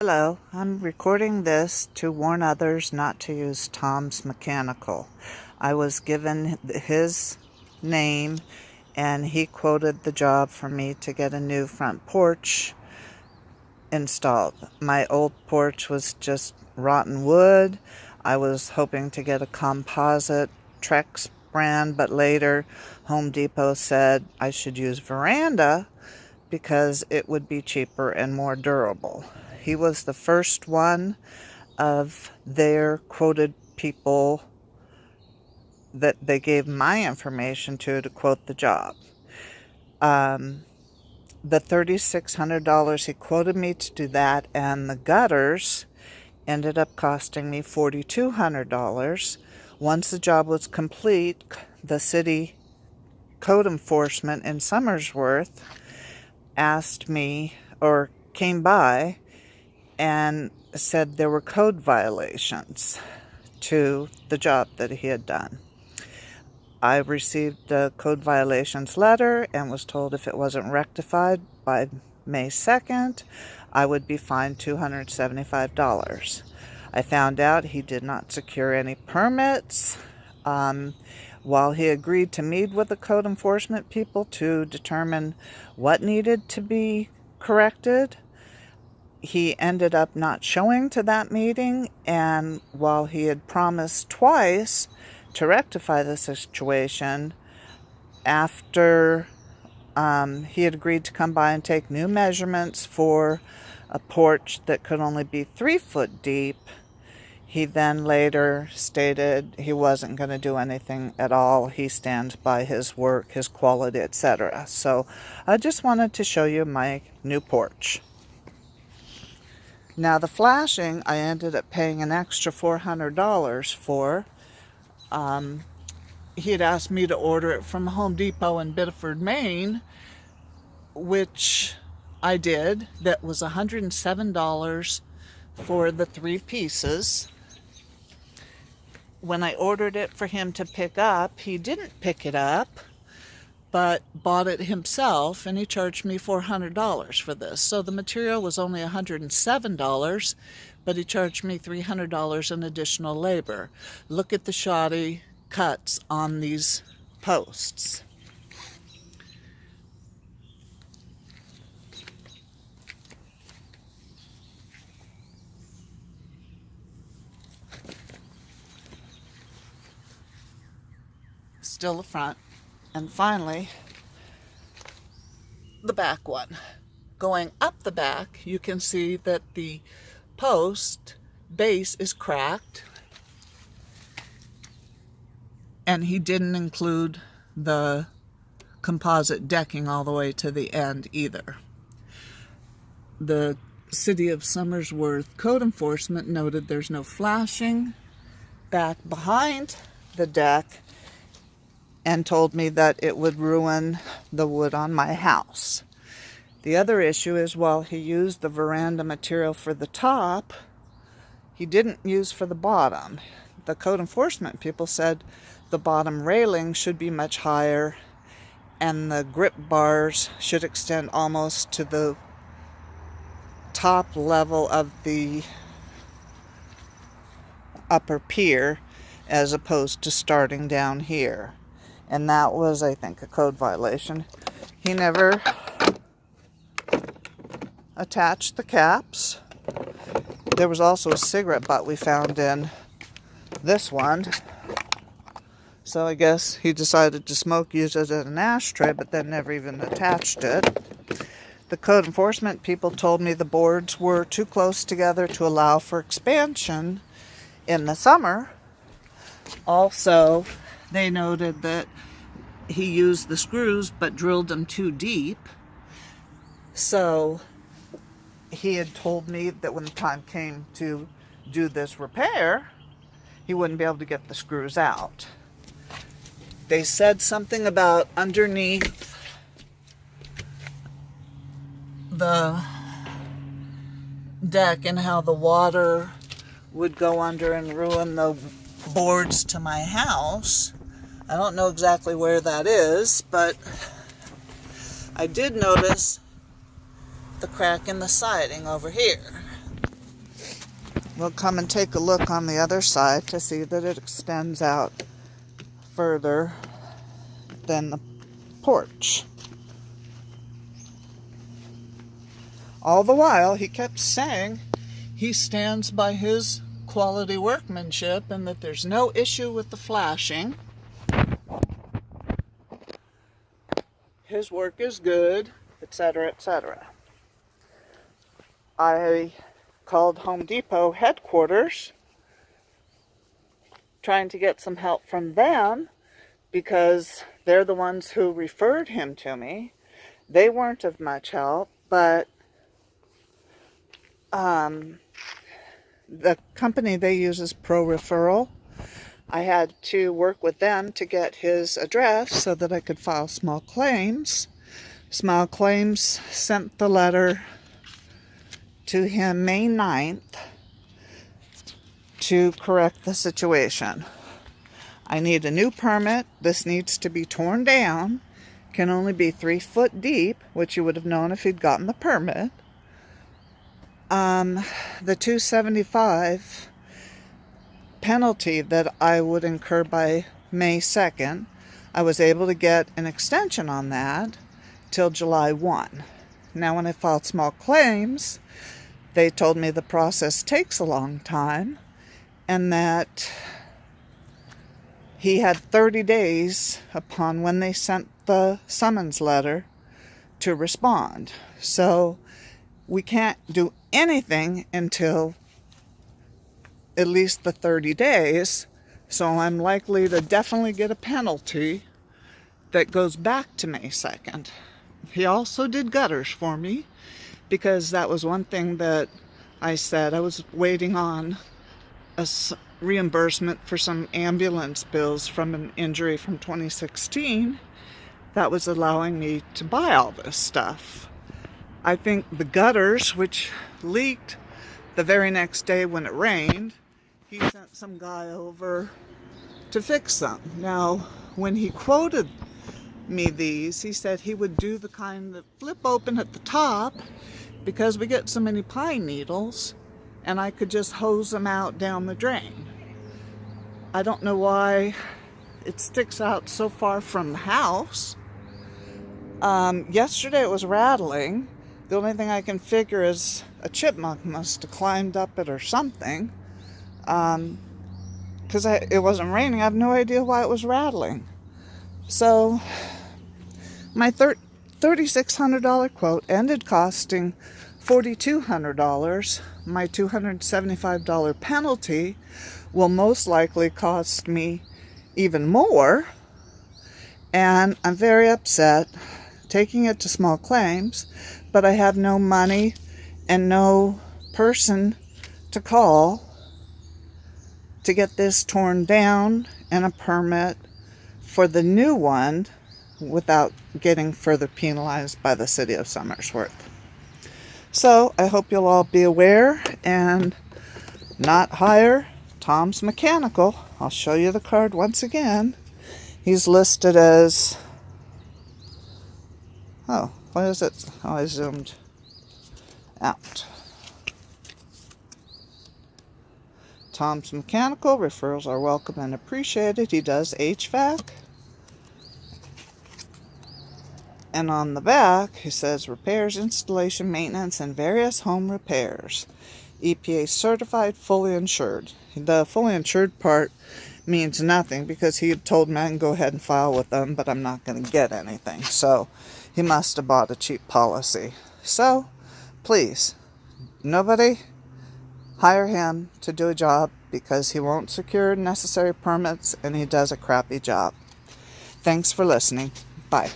Hello, I'm recording this to warn others not to use Tom's Mechanical. I was given his name and he quoted the job for me to get a new front porch installed. My old porch was just rotten wood. I was hoping to get a composite Trex brand, but later Home Depot said I should use Veranda because it would be cheaper and more durable. He was the first one of their quoted people that they gave my information to quote the job. The $3,600 he quoted me to do that, and the gutters ended up costing me $4,200. Once the job was complete, the city code enforcement in Somersworth asked me, or came by and said there were code violations to the job that he had done. I received a code violations letter and was told if it wasn't rectified by May 2nd, I would be fined $275. I found out he did not secure any permits. While he agreed to meet with the code enforcement people to determine what needed to be corrected, he ended up not showing to that meeting, and while he had promised twice to rectify the situation, after he had agreed to come by and take new measurements for a porch that could only be 3 foot deep, he then later stated he wasn't going to do anything at all. He stands by his work, his quality, etc. So I just wanted to show you my new porch. Now the flashing, I ended up paying an extra $400 for. He had asked me to order it from Home Depot in Biddeford, Maine, which I did. That was $107 for the 3 pieces. When I ordered it for him to pick up, he didn't pick it up, but bought it himself, and he charged me $400 for this. So the material was only $107, but he charged me $300 in additional labor. Look at the shoddy cuts on these posts. Still the front. And finally, the back one. Going up the back, you can see that the post base is cracked, and he didn't include the composite decking all the way to the end either. The City of Somersworth code enforcement noted there's no flashing back behind the deck, and told me that it would ruin the wood on my house. The other issue is, while he used the veranda material for the top, he didn't use for the bottom. The code enforcement people said the bottom railing should be much higher and the grip bars should extend almost to the top level of the upper pier as opposed to starting down here. And that was, I think, a code violation. He never attached the caps. There was also a cigarette butt we found in this one. So I guess he decided to smoke, use it as an ashtray, but then never even attached it. The code enforcement people told me the boards were too close together to allow for expansion in the summer. Also, they noted that he used the screws but drilled them too deep. So he had told me that when the time came to do this repair, he wouldn't be able to get the screws out. They said something about underneath the deck and how the water would go under and ruin the boards to my house. I don't know exactly where that is, but I did notice the crack in the siding over here. We'll come and take a look on the other side to see that it extends out further than the porch. All the while, he kept saying he stands by his quality workmanship and that there's no issue with the flashing. His work is good, etc., etc. I called Home Depot headquarters trying to get some help from them because they're the ones who referred him to me. They weren't of much help, but the company they use is Pro Referral. I had to work with them to get his address so that I could file small claims. Small Claims sent the letter to him May 9th to correct the situation. I need a new permit. This needs to be torn down. Can only be 3 foot deep, which you would have known if he'd gotten the permit. The $275 penalty that I would incur by May 2nd, I was able to get an extension on that till July 1. Now when I filed small claims, they told me the process takes a long time and that he had 30 days upon when they sent the summons letter to respond. So we can't do anything until at least the 30 days. So I'm likely to definitely get a penalty that goes back to May 2nd. He also did gutters for me because that was one thing that I said. I was waiting on a reimbursement for some ambulance bills from an injury from 2016 that was allowing me to buy all this stuff. I think the gutters, which leaked the very next day when it rained, he sent some guy over to fix them. Now, when he quoted me these, he said he would do the kind that flip open at the top because we get so many pine needles, and I could just hose them out down the drain. I don't know why it sticks out so far from the house. Yesterday it was rattling. The only thing I can figure is a chipmunk must have climbed up it or something. Because it wasn't raining. I have no idea why it was rattling. So my $3,600 quote ended costing $4,200. My $275 penalty will most likely cost me even more. And I'm very upset taking it to small claims, but I have no money and no person to call to get this torn down and a permit for the new one without getting further penalized by the city of Somersworth. So I hope you'll all be aware and not hire Tom's Mechanical. I'll show you the card once again. He's listed as, oh, what is it? Oh, I zoomed out. Tom's Mechanical, referrals are welcome and appreciated. He does HVAC. And on the back, he says repairs, installation, maintenance, and various home repairs. EPA certified, fully insured. The fully insured part means nothing because he had told me I can go ahead and file with them, but I'm not going to get anything. So he must have bought a cheap policy. So please, nobody hire him to do a job because he won't secure necessary permits and he does a crappy job. Thanks for listening. Bye.